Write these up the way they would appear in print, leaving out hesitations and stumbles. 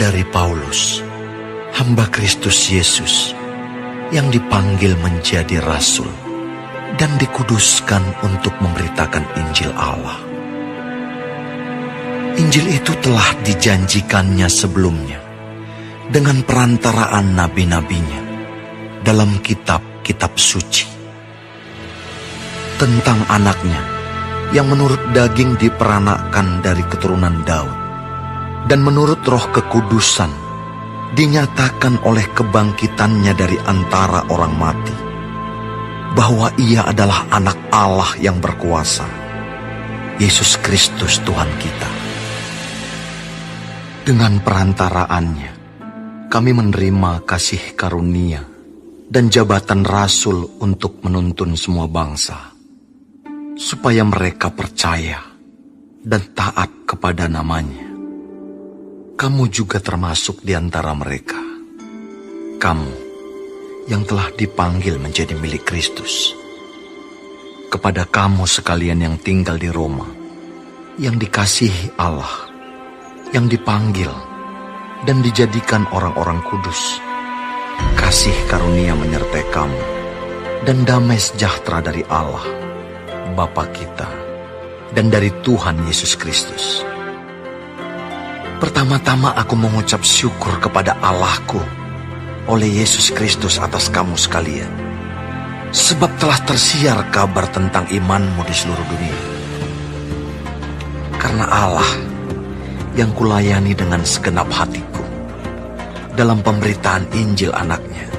dari Paulus, hamba Kristus Yesus, yang dipanggil menjadi rasul dan dikuduskan untuk memberitakan Injil Allah. Injil itu telah dijanjikannya sebelumnya dengan perantaraan nabi-nabinya dalam kitab-kitab suci. Tentang anaknya yang menurut daging diperanakkan dari keturunan Daud, dan menurut roh kekudusan dinyatakan oleh kebangkitannya dari antara orang mati, bahwa ia adalah anak Allah yang berkuasa, Yesus Kristus Tuhan kita. Dengan perantaraannya, kami menerima kasih karunia dan jabatan rasul untuk menuntun semua bangsa, supaya mereka percaya dan taat kepada namanya. Kamu juga termasuk di antara mereka. Kamu yang telah dipanggil menjadi milik Kristus. Kepada kamu sekalian yang tinggal di Roma, yang dikasihi Allah, yang dipanggil dan dijadikan orang-orang kudus, kasih karunia menyertai kamu, dan damai sejahtera dari Allah, Bapa kita, dan dari Tuhan Yesus Kristus. Pertama-tama aku mengucap syukur kepada Allahku oleh Yesus Kristus atas kamu sekalian, sebab telah tersiar kabar tentang imanmu di seluruh dunia. Karena Allah yang kulayani dengan segenap hatiku dalam pemberitaan Injil anaknya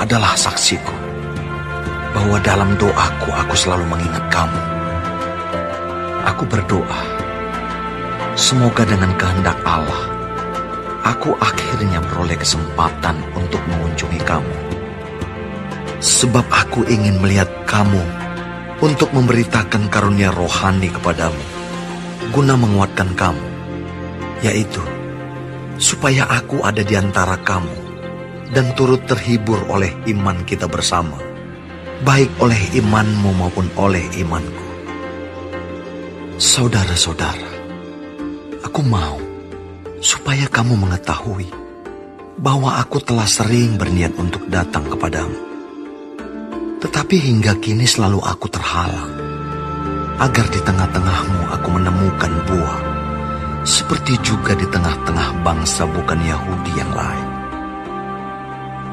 adalah saksiku, bahwa dalam doaku aku selalu mengingat kamu. Aku berdoa, semoga dengan kehendak Allah, aku akhirnya beroleh kesempatan untuk mengunjungi kamu. Sebab aku ingin melihat kamu untuk memberitakan karunia rohani kepadamu, guna menguatkan kamu, yaitu supaya aku ada di antara kamu dan turut terhibur oleh iman kita bersama, baik oleh imanmu maupun oleh imanku. Saudara-saudara, aku mau supaya kamu mengetahui bahwa aku telah sering berniat untuk datang kepadamu. Tetapi hingga kini selalu aku terhalang, agar di tengah-tengahmu aku menemukan buah, seperti juga di tengah-tengah bangsa bukan Yahudi yang lain.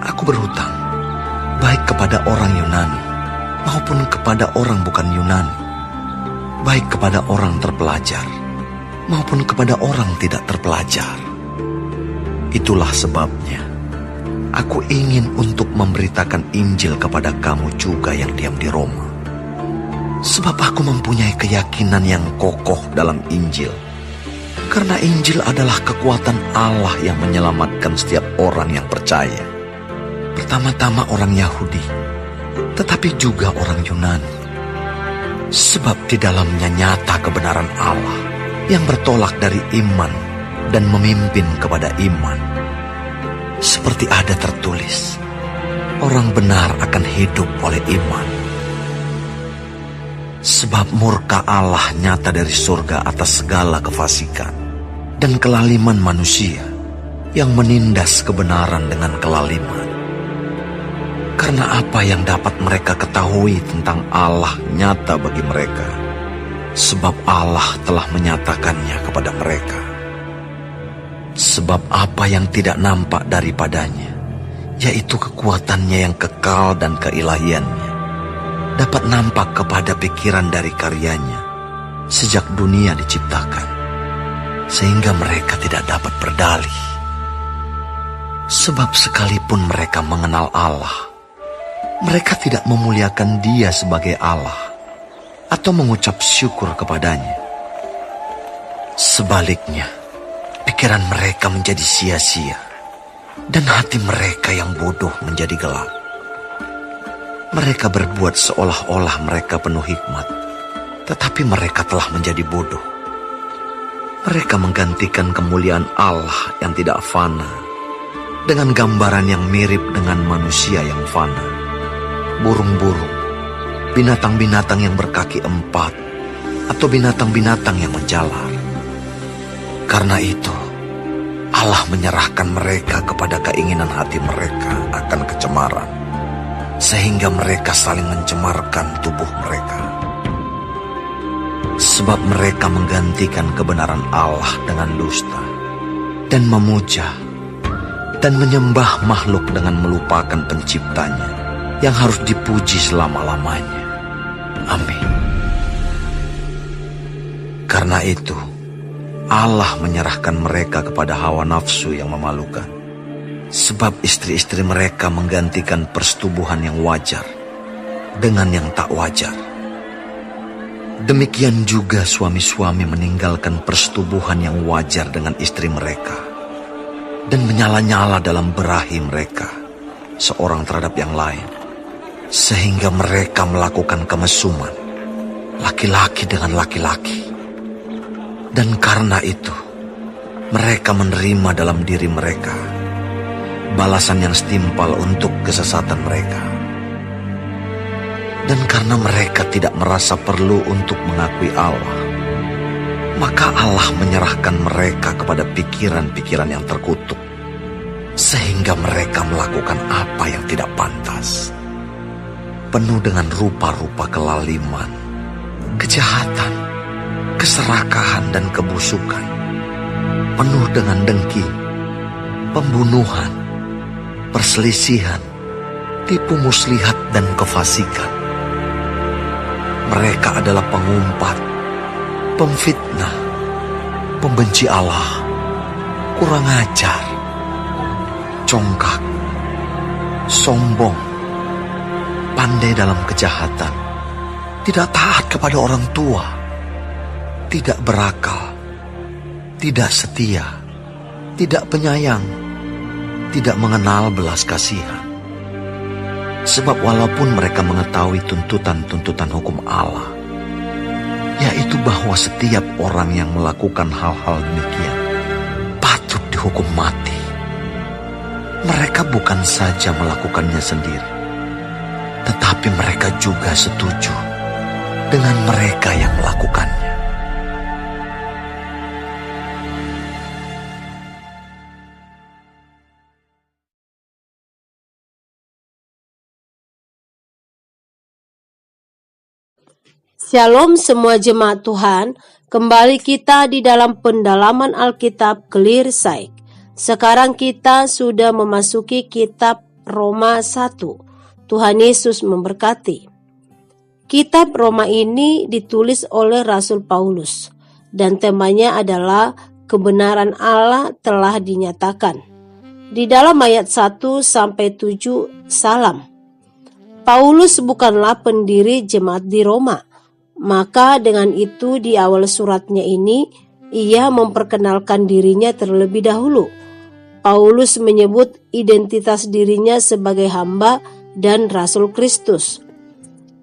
Aku berhutang, baik kepada orang Yunani maupun kepada orang bukan Yunani, baik kepada orang terpelajar maupun kepada orang tidak terpelajar. Itulah sebabnya aku ingin untuk memberitakan Injil kepada kamu juga yang diam di Roma. Sebab aku mempunyai keyakinan yang kokoh dalam Injil, karena Injil adalah kekuatan Allah yang menyelamatkan setiap orang yang percaya. Pertama-tama orang Yahudi, tetapi juga orang Yunani. Sebab di dalamnya nyata kebenaran Allah yang bertolak dari iman dan memimpin kepada iman. Seperti ada tertulis, orang benar akan hidup oleh iman. Sebab murka Allah nyata dari surga atas segala kefasikan dan kelaliman manusia yang menindas kebenaran dengan kelaliman. Karena apa yang dapat mereka ketahui tentang Allah nyata bagi mereka, sebab Allah telah menyatakannya kepada mereka. Sebab apa yang tidak nampak daripadanya, yaitu kekuatannya yang kekal dan keilahiannya, dapat nampak kepada pikiran dari karyanya sejak dunia diciptakan, sehingga mereka tidak dapat berdalih. Sebab sekalipun mereka mengenal Allah, mereka tidak memuliakan Dia sebagai Allah atau mengucap syukur kepadanya. Sebaliknya, pikiran mereka menjadi sia-sia dan hati mereka yang bodoh menjadi gelap. Mereka berbuat seolah-olah mereka penuh hikmat, tetapi mereka telah menjadi bodoh. Mereka menggantikan kemuliaan Allah yang tidak fana dengan gambaran yang mirip dengan manusia yang fana, burung-burung, binatang-binatang yang berkaki empat, atau binatang-binatang yang menjalar. Karena itu, Allah menyerahkan mereka kepada keinginan hati mereka akan kecemaran, sehingga mereka saling mencemarkan tubuh mereka. Sebab mereka menggantikan kebenaran Allah dengan dusta, dan memuja dan menyembah makhluk dengan melupakan penciptanya yang harus dipuji selama-lamanya. Amin. Karena itu, Allah menyerahkan mereka kepada hawa nafsu yang memalukan, sebab istri-istri mereka menggantikan persetubuhan yang wajar dengan yang tak wajar. Demikian juga suami-suami meninggalkan persetubuhan yang wajar dengan istri mereka dan menyala-nyala dalam berahi mereka seorang terhadap yang lain, sehingga mereka melakukan kemesuman laki-laki dengan laki-laki. Dan karena itu, mereka menerima dalam diri mereka balasan yang setimpal untuk kesesatan mereka. Dan karena mereka tidak merasa perlu untuk mengakui Allah, maka Allah menyerahkan mereka kepada pikiran-pikiran yang terkutuk, sehingga mereka melakukan apa yang tidak pantas, penuh dengan rupa-rupa kelaliman, kejahatan, keserakahan dan kebusukan, penuh dengan dengki, pembunuhan, perselisihan, tipu muslihat dan kefasikan. Mereka adalah pengumpat, pemfitnah, pembenci Allah, kurang ajar, congkak, sombong, pandai dalam kejahatan, tidak taat kepada orang tua, tidak berakal, tidak setia, tidak penyayang, tidak mengenal belas kasihan. Sebab walaupun mereka mengetahui tuntutan-tuntutan hukum Allah, yaitu bahwa setiap orang yang melakukan hal-hal demikian patut dihukum mati, mereka bukan saja melakukannya sendiri, tetapi mereka juga setuju dengan mereka yang melakukannya. Shalom semua jemaat Tuhan, kembali kita di dalam pendalaman Alkitab Clear Sight. Sekarang kita sudah memasuki kitab Roma 1. Tuhan Yesus memberkati. Kitab Roma ini ditulis oleh Rasul Paulus dan temanya adalah kebenaran Allah telah dinyatakan. Di dalam ayat 1-7 salam. Paulus bukanlah pendiri jemaat di Roma. Maka dengan itu di awal suratnya ini, ia memperkenalkan dirinya terlebih dahulu. Paulus menyebut identitas dirinya sebagai hamba dan Rasul Kristus.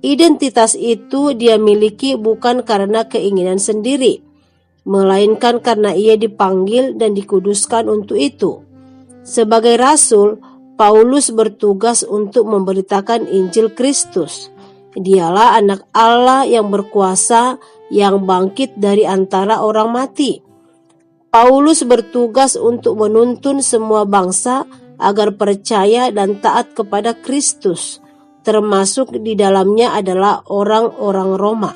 Identitas itu dia miliki bukan karena keinginan sendiri, melainkan karena ia dipanggil dan dikuduskan untuk itu. Sebagai Rasul, Paulus bertugas untuk memberitakan Injil Kristus. Dialah anak Allah yang berkuasa, yang bangkit dari antara orang mati. Paulus bertugas untuk menuntun semua bangsa agar percaya dan taat kepada Kristus, termasuk di dalamnya adalah orang-orang Roma.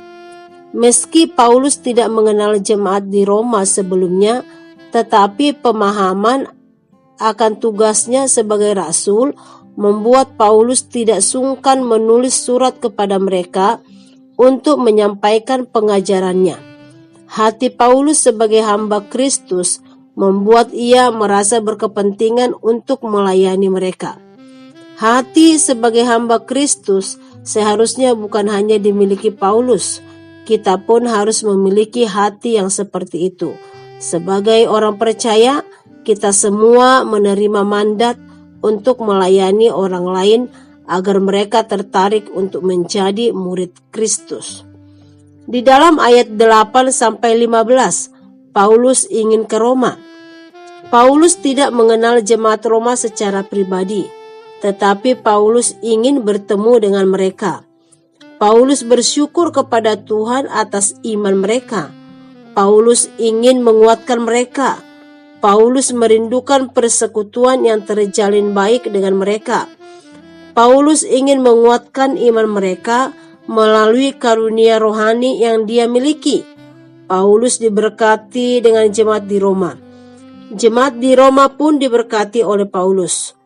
Meski Paulus tidak mengenal jemaat di Roma sebelumnya, tetapi pemahaman akan tugasnya sebagai rasul membuat Paulus tidak sungkan menulis surat kepada mereka untuk menyampaikan pengajarannya. Hati Paulus sebagai hamba Kristus membuat ia merasa berkepentingan untuk melayani mereka. Hati sebagai hamba Kristus seharusnya bukan hanya dimiliki Paulus, kita pun harus memiliki hati yang seperti itu. Sebagai orang percaya, kita semua menerima mandat untuk melayani orang lain agar mereka tertarik untuk menjadi murid Kristus. Di dalam ayat 8-15, Paulus ingin ke Roma. Paulus tidak mengenal jemaat Roma secara pribadi, tetapi Paulus ingin bertemu dengan mereka. Paulus bersyukur kepada Tuhan atas iman mereka. Paulus ingin menguatkan mereka. Paulus merindukan persekutuan yang terjalin baik dengan mereka. Paulus ingin menguatkan iman mereka melalui karunia rohani yang dia miliki. Paulus diberkati dengan jemaat di Roma. Jemaat di Roma pun diberkati oleh Paulus.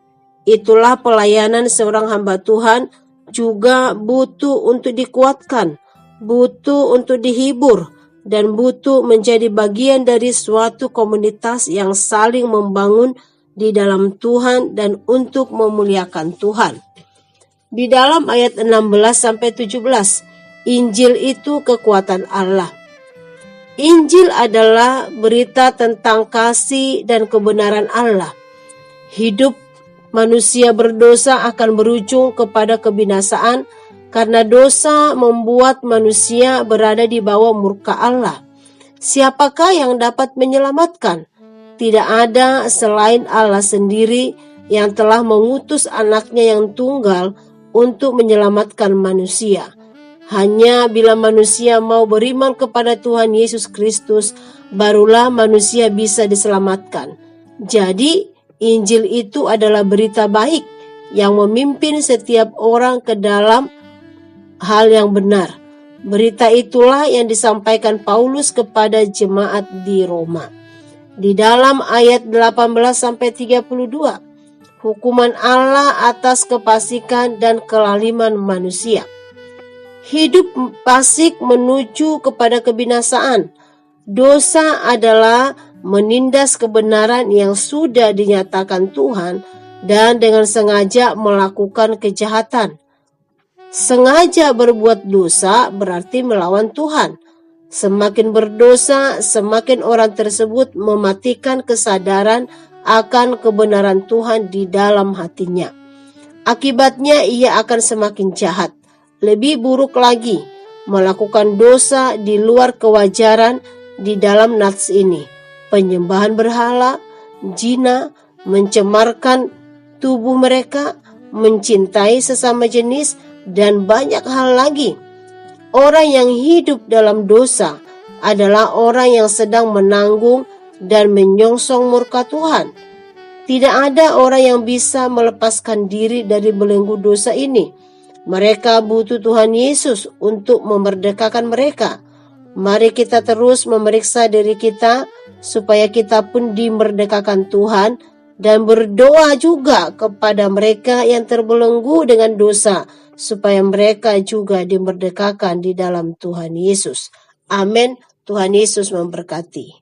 Itulah pelayanan seorang hamba Tuhan, juga butuh untuk dikuatkan, butuh untuk dihibur, dan butuh menjadi bagian dari suatu komunitas yang saling membangun di dalam Tuhan dan untuk memuliakan Tuhan. Di dalam ayat 16-17, Injil itu kekuatan Allah. Injil adalah berita tentang kasih dan kebenaran Allah. Hidup manusia berdosa akan berujung kepada kebinasaan karena dosa membuat manusia berada di bawah murka Allah. Siapakah yang dapat menyelamatkan? Tidak ada selain Allah sendiri yang telah mengutus anaknya yang tunggal untuk menyelamatkan manusia. Hanya bila manusia mau beriman kepada Tuhan Yesus Kristus, barulah manusia bisa diselamatkan. Jadi, Injil itu adalah berita baik yang memimpin setiap orang ke dalam hal yang benar. Berita itulah yang disampaikan Paulus kepada jemaat di Roma. Di dalam ayat 18-32, hukuman Allah atas kefasikan dan kelaliman manusia. Hidup fasik menuju kepada kebinasaan. Dosa adalah menindas kebenaran yang sudah dinyatakan Tuhan dan dengan sengaja melakukan kejahatan. Sengaja berbuat dosa berarti melawan Tuhan. Semakin berdosa, semakin orang tersebut mematikan kesadaran akan kebenaran Tuhan di dalam hatinya. Akibatnya ia akan semakin jahat. Lebih buruk lagi, melakukan dosa di luar kewajaran di dalam nats ini. Penyembahan berhala, zina, mencemarkan tubuh mereka, mencintai sesama jenis, dan banyak hal lagi. Orang yang hidup dalam dosa adalah orang yang sedang menanggung dan menyongsong murka Tuhan. Tidak ada orang yang bisa melepaskan diri dari belenggu dosa ini. Mereka butuh Tuhan Yesus untuk memerdekakan mereka. Mari kita terus memeriksa diri kita supaya kita pun dimerdekakan Tuhan, dan berdoa juga kepada mereka yang terbelenggu dengan dosa supaya mereka juga dimerdekakan di dalam Tuhan Yesus. Amin. Tuhan Yesus memberkati.